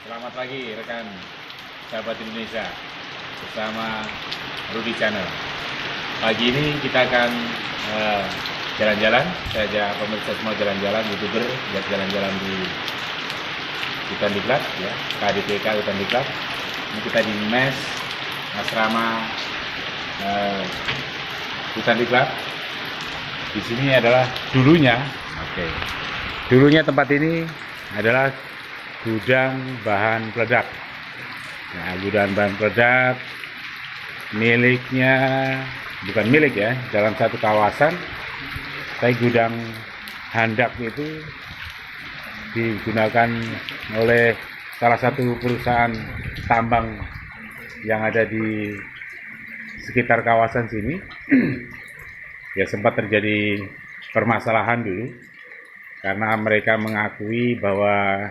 Selamat pagi rekan sahabat Indonesia bersama Rudy Channel. Pagi ini kita akan jalan-jalan. Saya ajak pemirsa semua jalan-jalan, YouTuber buat jalan-jalan di Hutan Diklat ya, KDPK Hutan Diklat. Ini kita di mes asrama Hutan Diklat. Di sini adalah dulunya tempat ini adalah gudang bahan peledak. Nah, gudang bahan peledak miliknya, bukan milik ya, dalam satu kawasan. Tapi gudang handak itu digunakan oleh salah satu perusahaan tambang yang ada di sekitar kawasan sini. Ya, sempat terjadi permasalahan dulu karena mereka mengakui bahwa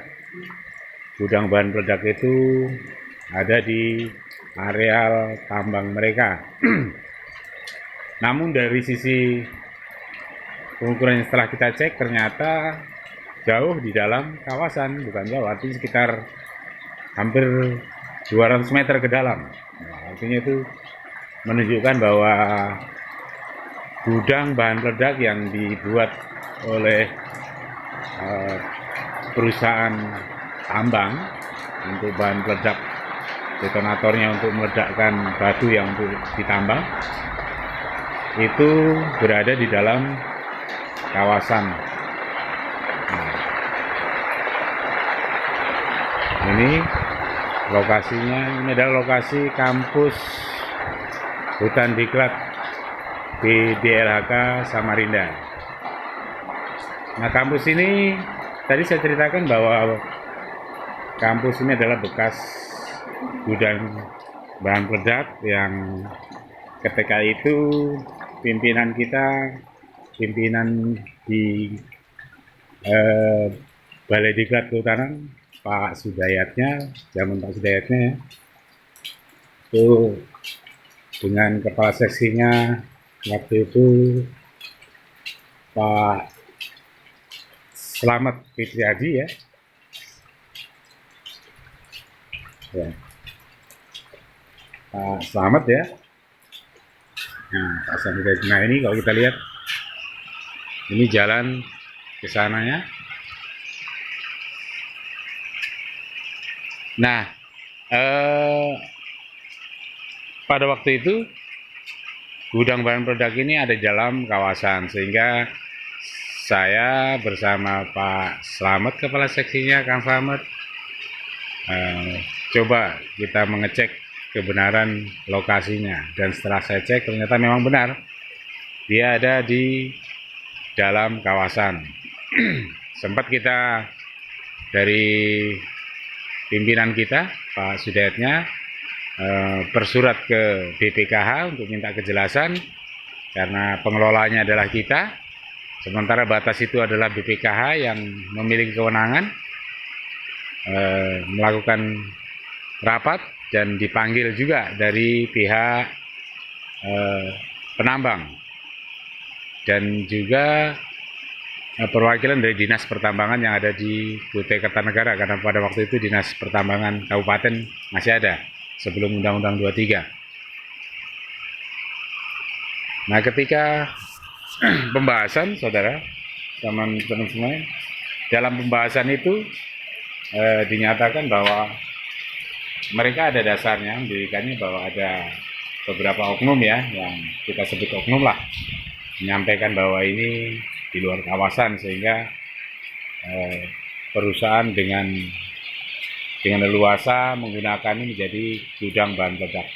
gudang bahan peledak itu ada di areal tambang mereka. Namun dari sisi pengukuran setelah kita cek ternyata jauh di dalam kawasan, bukan jauh, artinya sekitar hampir 200 meter ke dalam. Nah, artinya itu menunjukkan bahwa gudang bahan peledak yang dibuat oleh perusahaan tambang untuk bahan peledak, detonatornya untuk meledakkan batu yang untuk ditambang, itu berada di dalam kawasan. Nah, ini lokasinya, ini adalah lokasi kampus Hutan Diklat di DLHK Samarinda. Nah, kampus ini tadi saya ceritakan bahwa kampus ini adalah bekas gudang bahan peledak yang ketika itu pimpinan di Balai Diklat Kehutanan, Pak Sudayatnya, zaman Pak Sudayatnya itu dengan kepala seksinya waktu itu Pak Slamet Fitriadi ya. Pak Slamet ya. Nah, Pak Slamet. Nah, ini kalau kita lihat, ini jalan ke sananya. Nah, pada waktu itu gudang bahan peledak ini ada dalam kawasan, sehingga saya bersama Pak Slamet, kepala seksinya, Kang Slamet, coba kita mengecek kebenaran lokasinya. Dan setelah saya cek ternyata memang benar, dia ada di dalam kawasan. Sempat kita dari pimpinan kita, Pak Sudayatnya, bersurat ke BPKH untuk minta kejelasan karena pengelolanya adalah kita. Sementara batas itu adalah BPKH yang memiliki kewenangan melakukan rapat dan dipanggil juga dari pihak penambang dan juga perwakilan dari Dinas Pertambangan yang ada di Kutai Kartanegara, karena pada waktu itu Dinas Pertambangan Kabupaten masih ada sebelum Undang-Undang 23. Nah, ketika pembahasan, saudara, teman-teman semua, dalam pembahasan itu dinyatakan bahwa mereka ada dasarnya, mendirikannya bahwa ada beberapa oknum ya, yang kita sebut oknum lah, menyampaikan bahwa ini di luar kawasan, sehingga perusahaan dengan leluasa menggunakan ini menjadi gudang bahan peledak.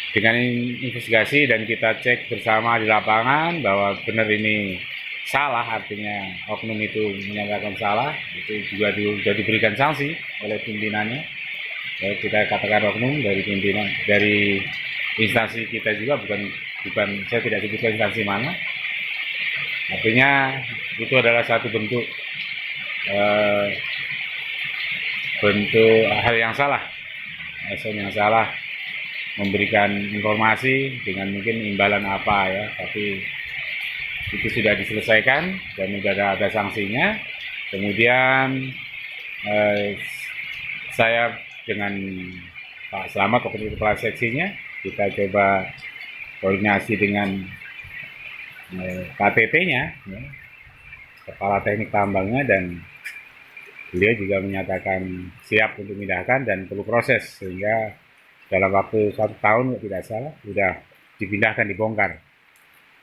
Dengan investigasi dan kita cek bersama di lapangan bahwa benar ini salah, artinya oknum itu menyatakan salah, itu juga sudah diberikan sanksi oleh pimpinannya. Ya, kita katakan oknum dari pimpinan, dari instansi kita juga, bukan saya tidak sebutkan instansi mana. Artinya itu adalah satu bentuk hal yang salah, memberikan informasi dengan mungkin imbalan apa ya, tapi itu sudah diselesaikan dan sudah ada sanksinya. Kemudian eh, saya dengan Pak Slamet, kepala seksinya, kita coba koordinasi dengan KTT-nya, ya, Kepala Teknik Tambangnya, dan beliau juga menyatakan siap untuk memindahkan dan perlu proses, sehingga dalam waktu 1 tahun tidak salah sudah dipindahkan, dibongkar,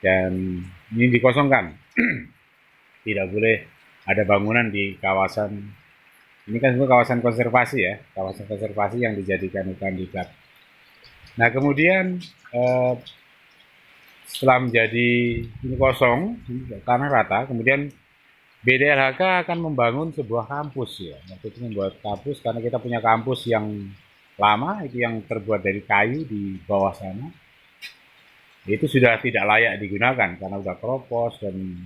dan ini dikosongkan. Tidak boleh ada bangunan di kawasan ini, kan semua kawasan konservasi ya, kawasan konservasi yang dijadikan hutan diklat. Nah kemudian setelah menjadi ini kosong, tanah rata, kemudian BDLHK akan membangun sebuah kampus ya. Maksudnya membuat kampus, karena kita punya kampus yang lama, itu yang terbuat dari kayu di bawah sana. Itu sudah tidak layak digunakan karena sudah keropos dan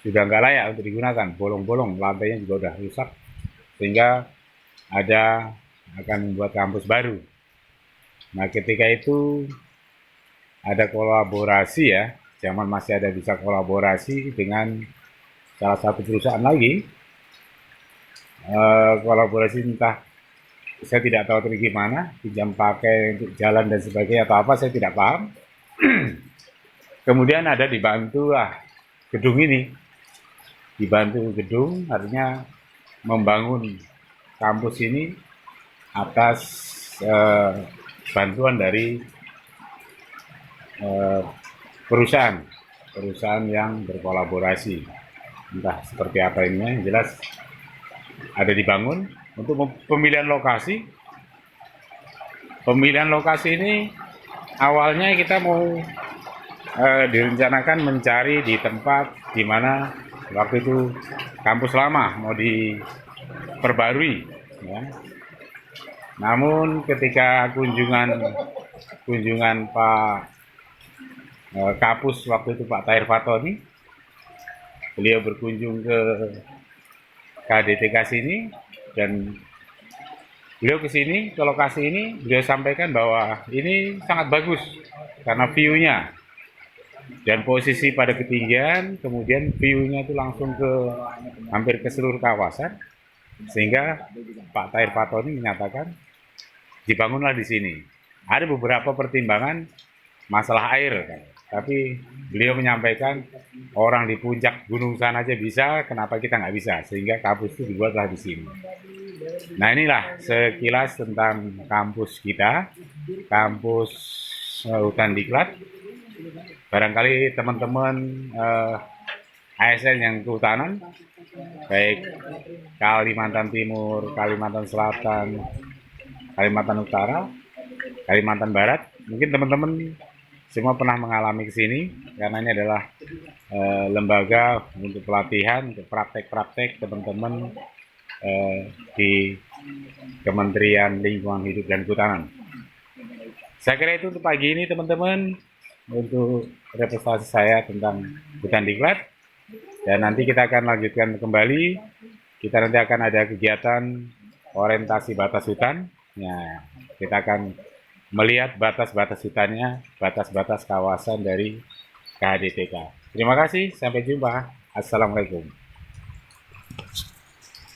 sudah nggak layak untuk digunakan. Bolong-bolong, lantainya juga sudah rusak, sehingga akan membuat kampus baru. Nah ketika itu ada kolaborasi ya, zaman masih ada bisa kolaborasi dengan salah satu perusahaan lagi, kolaborasi entah saya tidak tahu terus gimana, pinjam pakai untuk jalan dan sebagainya atau apa, saya tidak paham. Kemudian ada dibantu gedung ini, dibantu gedung, artinya membangun kampus ini atas bantuan dari perusahaan yang berkolaborasi, entah seperti apa ini, yang jelas ada dibangun. Untuk pemilihan lokasi ini awalnya kita mau direncanakan mencari di tempat di mana waktu itu kampus lama mau diperbarui ya. Namun ketika kunjungan Pak Kapus waktu itu, Pak Tahir Fatoni, beliau berkunjung ke KDTK sini, dan beliau ke sini, ke lokasi ini, beliau sampaikan bahwa ini sangat bagus karena view-nya dan posisi pada ketinggian, kemudian view-nya itu langsung hampir ke seluruh kawasan, sehingga Pak Tahir Fatoni menyatakan dibangunlah di sini. Ada beberapa pertimbangan masalah air kan, tapi beliau menyampaikan orang di puncak gunung sana aja bisa, kenapa kita nggak bisa, sehingga kampus itu dibuatlah di sini. Nah inilah sekilas tentang kampus kita, kampus hutan diklat. Barangkali teman-teman ASN yang kehutanan, baik Kalimantan Timur, Kalimantan Selatan, Kalimantan Utara, Kalimantan Barat, mungkin teman-teman semua pernah mengalami ke sini, karena ini adalah lembaga untuk pelatihan, untuk praktek-praktek teman-teman di Kementerian Lingkungan Hidup dan Kehutanan. Saya kira itu untuk pagi ini teman-teman, untuk representasi saya tentang hutan diklat, dan nanti kita akan lanjutkan kembali. Kita nanti akan ada kegiatan orientasi batas hutan. Nah, kita akan melihat batas-batas hutannya, batas-batas kawasan dari KHDTK. Terima kasih, sampai jumpa. Assalamualaikum.